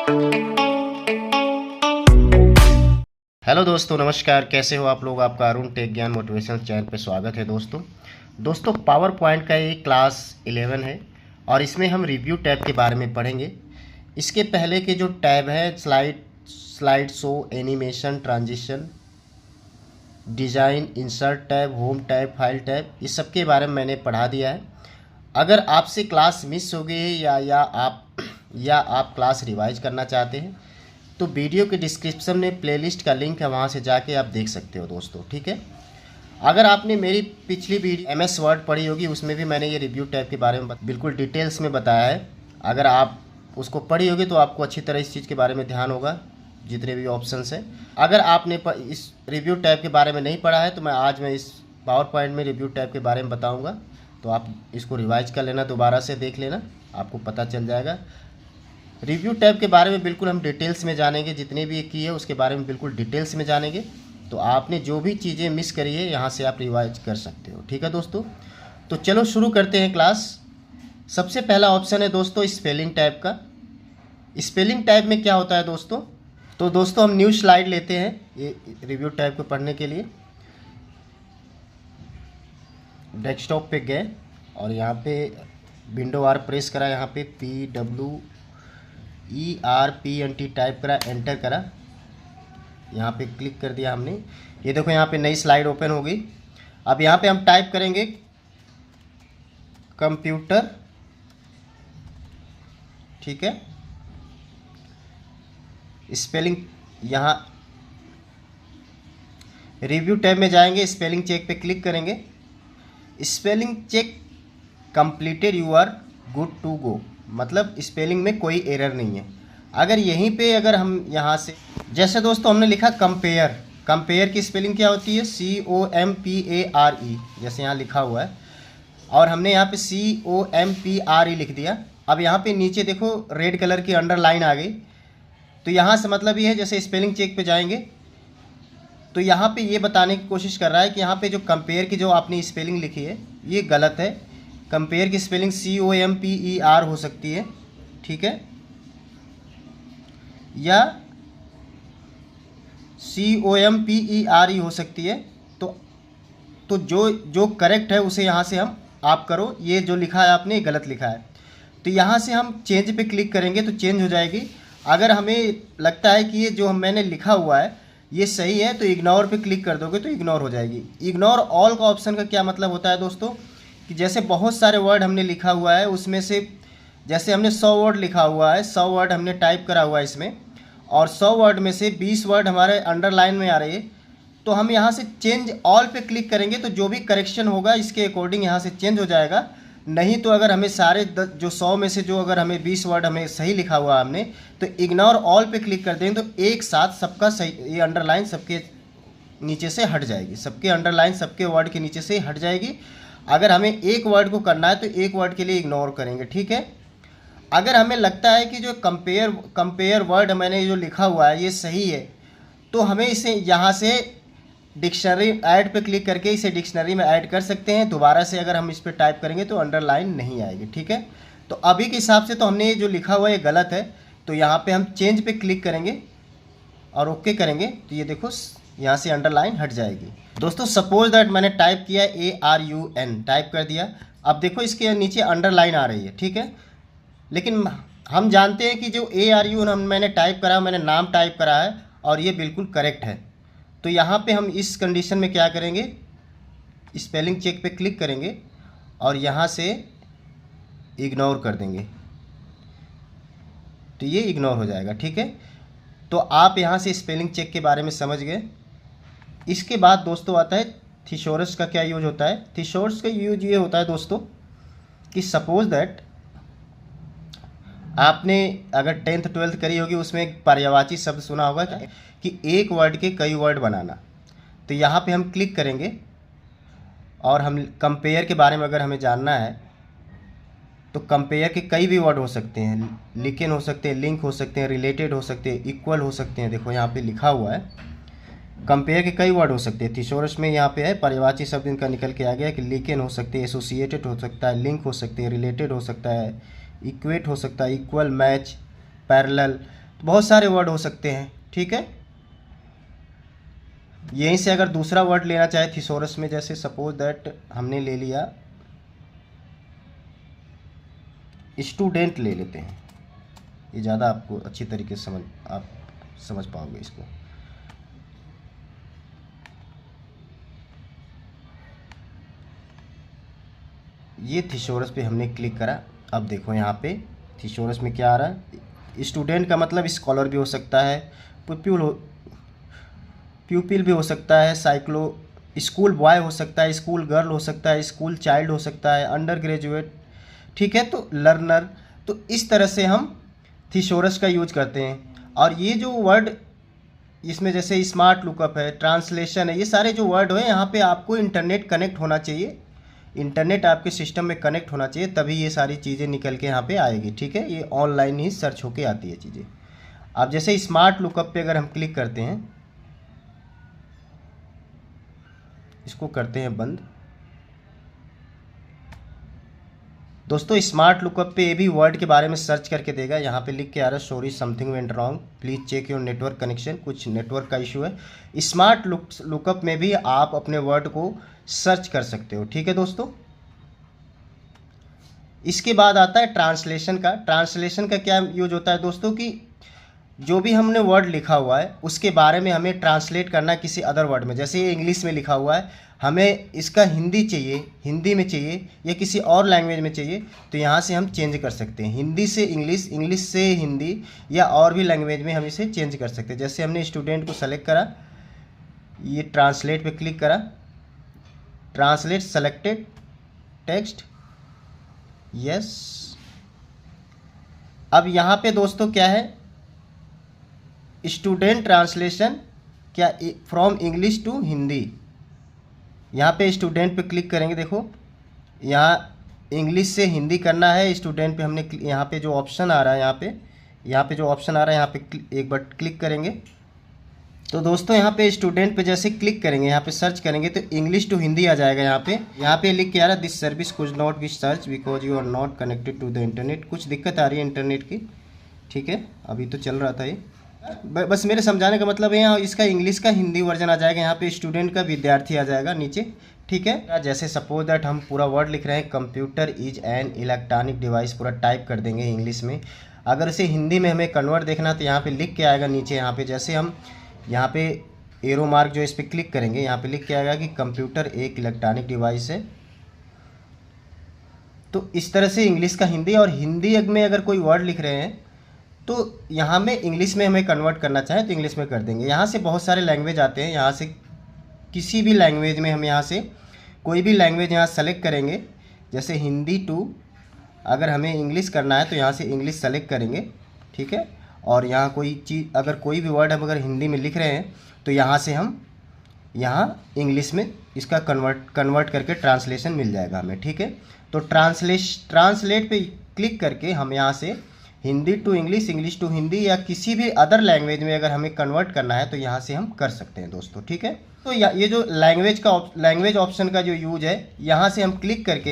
Hello दोस्तों, नमस्कार। कैसे हो आप लोग? आपका अरुण टेक ज्ञान मोटिवेशनल चैनल पे स्वागत है दोस्तों पावर पॉइंट का ये क्लास 11 है और इसमें हम रिव्यू टैब के बारे में पढ़ेंगे। इसके पहले के जो टैब है slide show, animation, transition, design, insert tab, home tab, file tab, इस सब के बारे में मैंने पढ़ा दिया है। अगर आपसे क्लास मिस हो गई है या आप क्लास रिवाइज करना चाहते हैं तो वीडियो के डिस्क्रिप्शन में प्लेलिस्ट का लिंक है, वहाँ से जाके आप देख सकते हो दोस्तों, ठीक है। अगर आपने मेरी पिछली वीडियो MS वर्ड पढ़ी होगी, उसमें भी मैंने ये रिव्यू टैब के बारे में बिल्कुल डिटेल्स में बताया है। अगर आप उसको पढ़ी होगी तो आपको अच्छी तरह इस चीज़ के बारे में ध्यान होगा, जितने भी ऑप्शंस हैं। अगर आपने इस रिव्यू टैब के बारे में नहीं पढ़ा है तो मैं इस पावर पॉइंट में रिव्यू टैब के बारे में बताऊँगा, तो आप इसको रिवाइज कर लेना, दोबारा से देख लेना, आपको पता चल जाएगा। रिव्यू टैब के बारे में बिल्कुल हम डिटेल्स में जानेंगे, जितने भी की है उसके बारे में बिल्कुल डिटेल्स में जानेंगे। तो आपने जो भी चीज़ें मिस करी है यहाँ से आप रिवाइज कर सकते हो, ठीक है दोस्तों। तो चलो शुरू करते हैं क्लास। सबसे पहला ऑप्शन है दोस्तों स्पेलिंग टैब का। स्पेलिंग टैब में क्या होता है दोस्तों? तो दोस्तों हम न्यू स्लाइड लेते हैं ये रिव्यू टैब को पढ़ने के लिए। डेस्कटॉप पे गए और यहाँ पे विंडो R प्रेस करा, यहाँ पे PWERPNT टाइप करा, एंटर करा, यहाँ पे क्लिक कर दिया हमने। ये देखो यहाँ पे नई स्लाइड ओपन हो गई। अब यहाँ पे हम टाइप करेंगे कंप्यूटर, ठीक है। स्पेलिंग, यहाँ रिव्यू टैब में जाएंगे, स्पेलिंग चेक पे क्लिक करेंगे। Spelling check completed, you are good to go, मतलब स्पेलिंग में कोई एरर नहीं है। अगर यहीं पे अगर हम यहाँ से, जैसे दोस्तों हमने लिखा कंपेयर की स्पेलिंग क्या होती है? COMPARE, जैसे यहाँ लिखा हुआ है, और हमने यहाँ पे COMPRE लिख दिया। अब यहाँ पे नीचे देखो रेड कलर की अंडरलाइन आ गई, तो यहाँ से मतलब ये है, जैसे स्पेलिंग चेक पे जाएंगे तो यहाँ पे ये बताने की कोशिश कर रहा है कि यहाँ पे जो कंपेयर की जो आपने स्पेलिंग लिखी है ये गलत है। कंपेयर की स्पेलिंग COMPER हो सकती है, ठीक है, या COMPERE हो सकती है। तो जो करेक्ट है उसे यहाँ से हम आप करो, ये जो लिखा है आपने गलत लिखा है। तो यहाँ से हम चेंज पे क्लिक करेंगे तो चेंज हो जाएगी। अगर हमें लगता है कि ये जो मैंने लिखा हुआ है ये सही है तो इग्नोर पे क्लिक कर दोगे तो इग्नोर हो जाएगी। इग्नोर ऑल का ऑप्शन का क्या मतलब होता है दोस्तों? कि जैसे बहुत सारे वर्ड हमने लिखा हुआ है, उसमें से जैसे हमने 100 वर्ड लिखा हुआ है, 100 वर्ड हमने टाइप करा हुआ है इसमें, और 100 वर्ड में से 20 वर्ड हमारे अंडरलाइन में आ रही है, तो हम यहाँ से चेंज ऑल पे क्लिक करेंगे तो जो भी करेक्शन होगा इसके अकॉर्डिंग यहाँ से चेंज हो जाएगा। नहीं तो अगर हमें सारे जो 100 में से जो अगर हमें 20 वर्ड हमें सही लिखा हुआ हमने, तो इग्नोर ऑल पे क्लिक कर देंगे तो एक साथ सबका सही, ये अंडरलाइन सबके नीचे से हट जाएगी, सबके अंडरलाइन सबके वर्ड के नीचे से हट जाएगी। अगर हमें एक वर्ड को करना है तो एक वर्ड के लिए इग्नोर करेंगे, ठीक है। अगर हमें लगता है कि जो कंपेयर वर्ड मैंने जो लिखा हुआ है ये सही है, तो हमें इसे यहाँ से डिक्शनरी ऐड पे क्लिक करके इसे डिक्शनरी में ऐड कर सकते हैं। दोबारा से अगर हम इस पर टाइप करेंगे तो अंडरलाइन नहीं आएगी, ठीक है। तो अभी के हिसाब से तो हमने ये जो लिखा हुआ है ये गलत है, तो यहाँ पे हम चेंज पे क्लिक करेंगे और ओके करेंगे तो ये देखो यहाँ से अंडरलाइन हट जाएगी। दोस्तों सपोज दैट मैंने टाइप किया ARUN, टाइप कर दिया, अब देखो इसके नीचे अंडरलाइन आ रही है, ठीक है। लेकिन हम जानते हैं कि जो ARUN मैंने टाइप करा, मैंने नाम टाइप करा है और ये बिल्कुल करेक्ट है। तो यहाँ पे हम इस कंडीशन में क्या करेंगे, स्पेलिंग चेक पे क्लिक करेंगे और यहाँ से इग्नोर कर देंगे तो ये इग्नोर हो जाएगा, ठीक है। तो आप यहाँ से स्पेलिंग चेक के बारे में समझ गए। इसके बाद दोस्तों आता है थिसॉरस का क्या यूज होता है। थिसॉरस का यूज ये होता है दोस्तों कि सपोज दैट आपने अगर 10th 12th करी होगी, उसमें एक पर्यायवाची शब्द सुना होगा कि एक वर्ड के कई वर्ड बनाना। तो यहाँ पे हम क्लिक करेंगे और हम कंपेयर के बारे में अगर हमें जानना है तो कंपेयर के कई भी वर्ड हो सकते हैं, लिकन हो सकते हैं, लिंक हो सकते हैं, रिलेटेड हो सकते हैं, इक्वल हो सकते हैं। देखो यहाँ पे लिखा हुआ है कंपेयर के कई वर्ड हो सकते हैं। थिसॉरस में यहाँ पे है पर्यायवाची शब्द इनका निकल के आ गया कि लिकन हो सकते हैं, एसोसिएटेड हो सकता है, लिंक हो सकते हैं, रिलेटेड हो सकता है, इक्वेट हो सकता है, इक्वल, मैच, पैरेलल, तो बहुत सारे वर्ड हो सकते हैं, ठीक है। यहीं से अगर दूसरा वर्ड लेना चाहे थिसोरस में, जैसे सपोज दैट हमने ले लिया स्टूडेंट, ले लेते हैं, ये ज़्यादा आपको अच्छी तरीके से आप समझ पाओगे इसको। ये थिसोरस पे हमने क्लिक करा। अब देखो यहाँ पे थिसोरस में क्या आ रहा है, स्टूडेंट का मतलब स्कॉलर भी हो सकता है, प्यूपिल भी हो सकता है, स्कूल बॉय हो सकता है, स्कूल गर्ल हो सकता है, स्कूल चाइल्ड हो सकता है, अंडर ग्रेजुएट, ठीक है, तो लर्नर। तो इस तरह से हम थिसोरस का यूज करते हैं। और ये जो वर्ड इसमें जैसे स्मार्ट लुकअप है, ट्रांसलेशन है, ये सारे जो वर्ड है यहाँ पे आपको इंटरनेट कनेक्ट होना चाहिए, इंटरनेट आपके सिस्टम में कनेक्ट होना चाहिए, तभी ये सारी चीज़ें निकल के यहाँ पे आएगी, ठीक है। ये ऑनलाइन ही सर्च होके आती है चीज़ें। अब जैसे स्मार्ट लुकअप पे अगर हम क्लिक करते हैं, इसको करते हैं बंद। दोस्तों स्मार्ट लुकअप पे ये भी वर्ड के बारे में सर्च करके देगा। यहाँ पे लिख के आ रहा है sorry something went wrong, please check your network connection, कुछ नेटवर्क का इशू है। स्मार्ट लुकअप में भी आप अपने वर्ड को सर्च कर सकते हो, ठीक है दोस्तों। इसके बाद आता है ट्रांसलेशन का। ट्रांसलेशन का क्या यूज होता है दोस्तों कि जो भी हमने वर्ड लिखा हुआ है उसके बारे में हमें ट्रांसलेट करना है किसी अदर वर्ड में। जैसे ये इंग्लिश में लिखा हुआ है, हमें इसका हिंदी चाहिए, हिंदी में चाहिए या किसी और लैंग्वेज में चाहिए, तो यहाँ से हम चेंज कर सकते हैं, हिंदी से इंग्लिश, इंग्लिश से हिंदी या और भी लैंग्वेज में हम इसे चेंज कर सकते हैं। जैसे हमने स्टूडेंट को सेलेक्ट करा, ये ट्रांसलेट पे क्लिक करा, ट्रांसलेट सेलेक्टेड टेक्स्ट, यस। अब यहाँ पे दोस्तों क्या है, स्टूडेंट ट्रांसलेशन क्या फ्रॉम इंग्लिश टू हिंदी। यहाँ पे स्टूडेंट पे क्लिक करेंगे, देखो यहाँ इंग्लिश से हिंदी करना है स्टूडेंट पे, हमने यहाँ पे जो ऑप्शन आ रहा है, यहाँ पे जो ऑप्शन आ रहा है, यहाँ पे एक बार क्लिक करेंगे तो दोस्तों यहाँ पे स्टूडेंट पे जैसे क्लिक करेंगे, यहाँ पे सर्च करेंगे तो इंग्लिश टू हिंदी आ जाएगा। यहाँ पे लिख के आ रहा है this service could not be search because you are not connected to the internet. कुछ दिक्कत आ रही है इंटरनेट की, ठीक है, अभी तो चल रहा था ये। बस मेरे समझाने का मतलब है यहाँ इसका इंग्लिश का हिंदी वर्जन आ जाएगा, यहाँ पे स्टूडेंट का विद्यार्थी आ जाएगा नीचे, ठीक है। जैसे सपोज दैट हम पूरा वर्ड लिख रहे हैं, computer is an electronic device, पूरा टाइप कर देंगे इंग्लिश में। अगर इसे हिंदी में हमें कन्वर्ट देखना तो यहाँ पे लिख के आएगा नीचे, यहाँ पे जैसे हम यहाँ पे एरो मार्क जो इस पर क्लिक करेंगे, यहाँ पे लिख के आएगा कि कंप्यूटर एक इलेक्ट्रॉनिक डिवाइस है। तो इस तरह से इंग्लिश का हिंदी, और हिंदी में अगर कोई वर्ड लिख रहे हैं तो यहाँ में इंग्लिश में हमें कन्वर्ट करना चाहें तो इंग्लिश में कर देंगे। यहाँ से बहुत सारे लैंग्वेज आते हैं, यहाँ से किसी भी लैंग्वेज में हम यहाँ से कोई भी लैंग्वेज यहाँ सेलेक्ट करेंगे, जैसे हिंदी टू अगर हमें इंग्लिश करना है तो यहाँ से इंग्लिश सेलेक्ट करेंगे, ठीक है। और यहाँ कोई चीज़ अगर कोई भी वर्ड हम अगर हिंदी में लिख रहे हैं तो यहाँ से हम यहाँ इंग्लिश में इसका कन्वर्ट करके ट्रांसलेशन मिल जाएगा हमें, ठीक है। तो ट्रांसलेट पे क्लिक करके हम यहाँ से Hindi to English, English to Hindi या किसी भी अदर लैंग्वेज में अगर हमें कन्वर्ट करना है तो यहाँ से हम कर सकते हैं दोस्तों, ठीक है। तो ये जो लैंग्वेज ऑप्शन का जो यूज है, यहाँ से हम क्लिक करके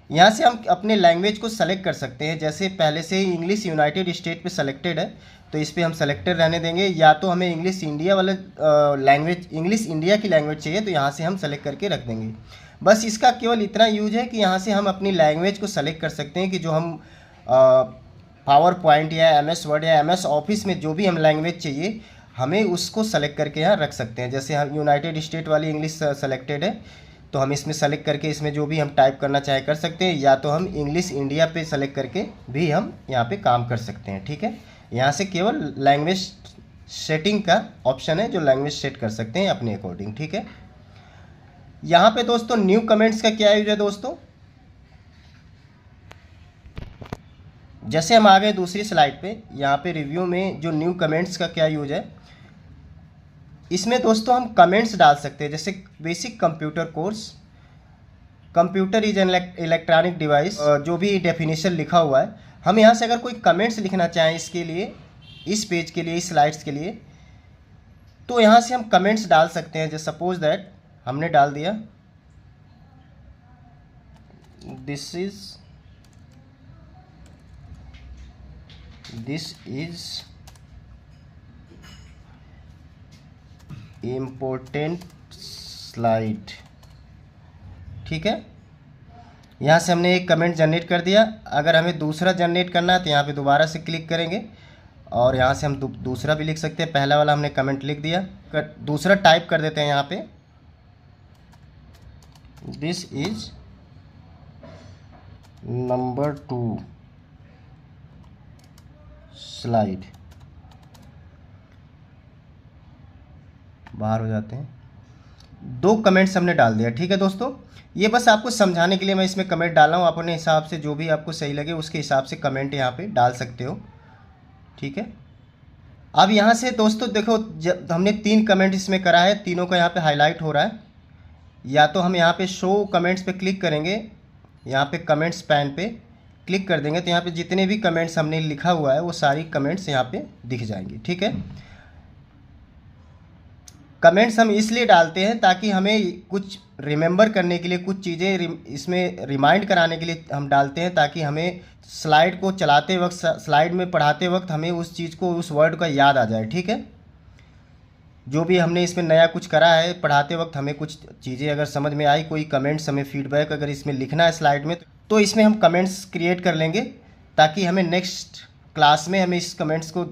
यहाँ से हम अपने लैंग्वेज को सेलेक्ट कर सकते हैं। जैसे पहले से ही इंग्लिश यूनाइटेड स्टेट पे सेलेक्टेड है तो इस पर हम सेलेक्टेड रहने देंगे, या तो हमें इंग्लिश इंडिया वाले लैंग्वेज, इंग्लिश इंडिया की लैंग्वेज चाहिए तो यहाँ से हम सेलेक्ट करके रख देंगे। बस इसका केवल इतना यूज है कि यहाँ से हम अपनी लैंग्वेज को सेलेक्ट कर सकते हैं कि जो हम पावर पॉइंट या MS वर्ड या MS ऑफिस में जो भी हम लैंग्वेज चाहिए हमें उसको सेलेक्ट करके यहाँ रख सकते हैं। जैसे हम यूनाइटेड स्टेट वाली इंग्लिश सेलेक्टेड है तो हम इसमें सेलेक्ट करके इसमें जो भी हम टाइप करना चाहे कर सकते हैं, या तो हम इंग्लिश इंडिया पे सेलेक्ट करके भी हम यहाँ पे काम कर सकते हैं, ठीक है। यहाँ से केवल लैंग्वेज सेटिंग का ऑप्शन है जो लैंग्वेज सेट कर सकते हैं अपने अकॉर्डिंग, ठीक है। यहाँ पे दोस्तों न्यू कमेंट्स का क्या यूज है दोस्तों, जैसे हम आ गए दूसरी स्लाइड पे, यहाँ पे रिव्यू में जो न्यू कमेंट्स का क्या यूज है, इसमें दोस्तों हम कमेंट्स डाल सकते हैं। जैसे basic computer course, computer is an electronic device, जो भी डेफिनेशन लिखा हुआ है, हम यहाँ से अगर कोई कमेंट्स लिखना चाहें इसके लिए, इस पेज के लिए, इस स्लाइड्स के लिए, तो यहाँ से हम कमेंट्स डाल सकते हैं। जैसे सपोज दैट हमने डाल दिया दिस इज इम्पोर्टेंट स्लाइड। ठीक है, यहाँ से हमने एक कमेंट जनरेट कर दिया। अगर हमें दूसरा जनरेट करना है तो यहाँ पे दोबारा से क्लिक करेंगे और यहाँ से हम दूसरा भी लिख सकते हैं। पहला वाला हमने कमेंट लिख दिया, दूसरा टाइप कर देते हैं यहाँ पे, दिस इज नंबर 2 स्लाइड। बाहर हो जाते हैं। 2 कमेंट्स हमने डाल दिया। ठीक है दोस्तों, ये बस आपको समझाने के लिए मैं इसमें कमेंट डाल रहा हूँ। अपने हिसाब से जो भी आपको सही लगे उसके हिसाब से कमेंट यहाँ पे डाल सकते हो। ठीक है, अब यहाँ से दोस्तों देखो, जब हमने 3 कमेंट इसमें करा है, तीनों का यहाँ पे हाईलाइट हो रहा है। या तो हम यहाँ पे शो कमेंट्स पे क्लिक करेंगे, यहाँ पे कमेंट्स पैन पे क्लिक कर देंगे तो यहाँ पे जितने भी कमेंट्स हमने लिखा हुआ है वो सारी कमेंट्स यहाँ पे दिख जाएंगी। ठीक है, कमेंट्स हम इसलिए डालते हैं ताकि हमें कुछ रिमेंबर करने के लिए, कुछ चीज़ें इसमें रिमाइंड कराने के लिए हम डालते हैं, ताकि हमें स्लाइड को चलाते वक्त, स्लाइड में पढ़ाते वक्त हमें उस चीज़ को, उस वर्ड का याद आ जाए। ठीक है, जो भी हमने इसमें नया कुछ करा है, पढ़ाते वक्त हमें कुछ चीज़ें अगर समझ में आई, कोई कमेंट्स हमें फीडबैक अगर इसमें लिखना है स्लाइड में, तो इसमें हम कमेंट्स क्रिएट कर लेंगे ताकि हमें नेक्स्ट क्लास में हमें इस कमेंट्स को,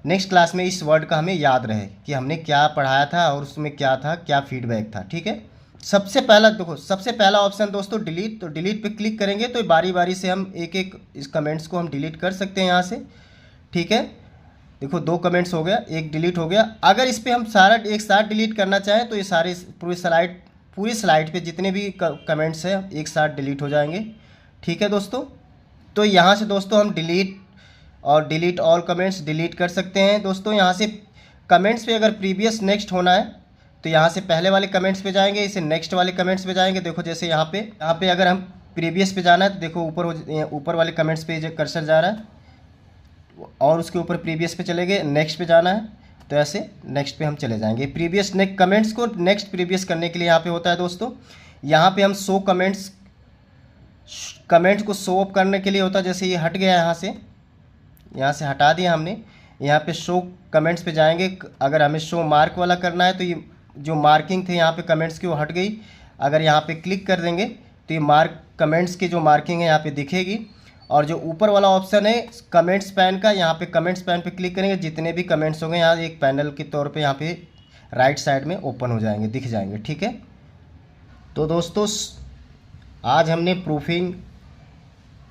नेक्स्ट क्लास में इस वर्ड का हमें याद रहे कि हमने क्या पढ़ाया था और उसमें क्या था, क्या फीडबैक था। ठीक है, सबसे पहला देखो, सबसे पहला ऑप्शन दोस्तों डिलीट। तो डिलीट पे क्लिक करेंगे तो बारी बारी से हम एक एक इस कमेंट्स को हम डिलीट कर सकते हैं यहाँ से। ठीक है, देखो 2 कमेंट्स हो गया, एक डिलीट हो गया। अगर इस पर हम सारा एक साथ डिलीट करना चाहें तो ये सारे पूरी स्लाइड पे जितने भी कमेंट्स हैं एक साथ डिलीट हो जाएंगे। ठीक है दोस्तों, तो यहाँ से दोस्तों हम डिलीट और डिलीट ऑल कमेंट्स डिलीट कर सकते हैं। दोस्तों यहाँ से कमेंट्स पे अगर प्रीवियस नेक्स्ट होना है तो यहाँ से पहले वाले कमेंट्स पे जाएंगे, इसे नेक्स्ट वाले कमेंट्स पे जाएंगे। देखो जैसे यहाँ पे अगर हम प्रीवियस पे जाना है तो देखो ऊपर वाले कमेंट्स पे कर्सर जा रहा है और उसके ऊपर प्रीवियस पे चले गए, नेक्स्ट पे जाना है तो ऐसे नेक्स्ट पे हम चले जाएंगे। प्रीवियस नेक्स्ट कमेंट्स को नेक्स्ट प्रीवियस करने के लिए यहाँ पे होता है दोस्तों, यहाँ पे हम शो कमेंट्स को शो अप करने के लिए होता है। जैसे ये हट गया यहाँ से हटा दिया हमने, यहाँ पे शो कमेंट्स पे जाएंगे। अगर हमें शो मार्क वाला करना है तो ये जो मार्किंग थे यहाँ पे कमेंट्स की वो हट गई। अगर यहाँ पे क्लिक कर देंगे तो ये कमेंट्स की जो मार्किंग है यहाँ पे दिखेगी। और जो ऊपर वाला ऑप्शन है कमेंट्स पैन का, यहाँ पे कमेंट्स पैन पे क्लिक करेंगे, जितने भी कमेंट्स होंगे यहाँ एक पैनल के तौर पे यहाँ पे राइट साइड में ओपन हो जाएंगे, दिख जाएंगे। ठीक है, तो दोस्तों आज हमने प्रूफिंग,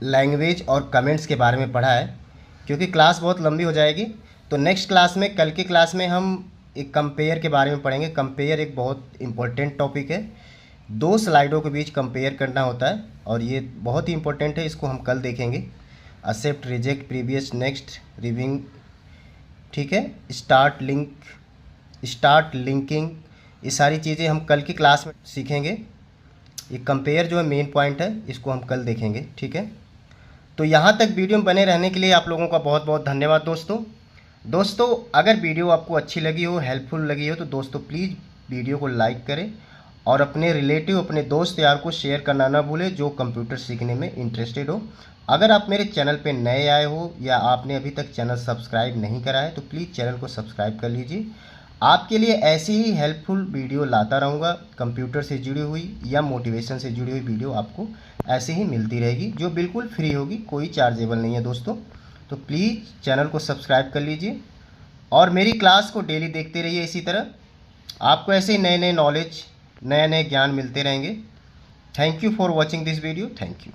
लैंग्वेज और कमेंट्स के बारे में पढ़ा है। क्योंकि क्लास बहुत लंबी हो जाएगी तो नेक्स्ट क्लास में, कल की क्लास में हम एक कंपेयर के बारे में पढ़ेंगे। कंपेयर एक बहुत इंपॉर्टेंट टॉपिक है, 2 स्लाइडों के बीच कंपेयर करना होता है और ये बहुत ही इंपॉर्टेंट है, इसको हम कल देखेंगे। एक्सेप्ट, रिजेक्ट, प्रीवियस, नेक्स्ट, रिविंग। ठीक है, स्टार्ट लिंकिंग, ये सारी चीज़ें हम कल की क्लास में सीखेंगे। ये कंपेयर जो है मेन पॉइंट है, इसको हम कल देखेंगे। ठीक है, तो यहाँ तक वीडियो में बने रहने के लिए आप लोगों का बहुत बहुत धन्यवाद दोस्तों। अगर वीडियो आपको अच्छी लगी हो, हेल्पफुल लगी हो तो दोस्तों प्लीज़ वीडियो को लाइक करें और अपने रिलेटिव, अपने दोस्त यार को शेयर करना ना भूलें जो कंप्यूटर सीखने में इंटरेस्टेड हो। अगर आप मेरे चैनल पे नए आए हो या आपने अभी तक चैनल सब्सक्राइब नहीं करा है तो प्लीज़ चैनल को सब्सक्राइब कर लीजिए। आपके लिए ऐसी ही हेल्पफुल वीडियो लाता रहूँगा, कंप्यूटर से जुड़ी हुई या मोटिवेशन से जुड़ी हुई वीडियो आपको ऐसे ही मिलती रहेगी, जो बिल्कुल फ्री होगी, कोई चार्जेबल नहीं है दोस्तों। तो प्लीज़ चैनल को सब्सक्राइब कर लीजिए और मेरी क्लास को डेली देखते रहिए। इसी तरह आपको ऐसे ही नए नए नॉलेज, नए नए ज्ञान मिलते रहेंगे। Thank you for watching this video. Thank you.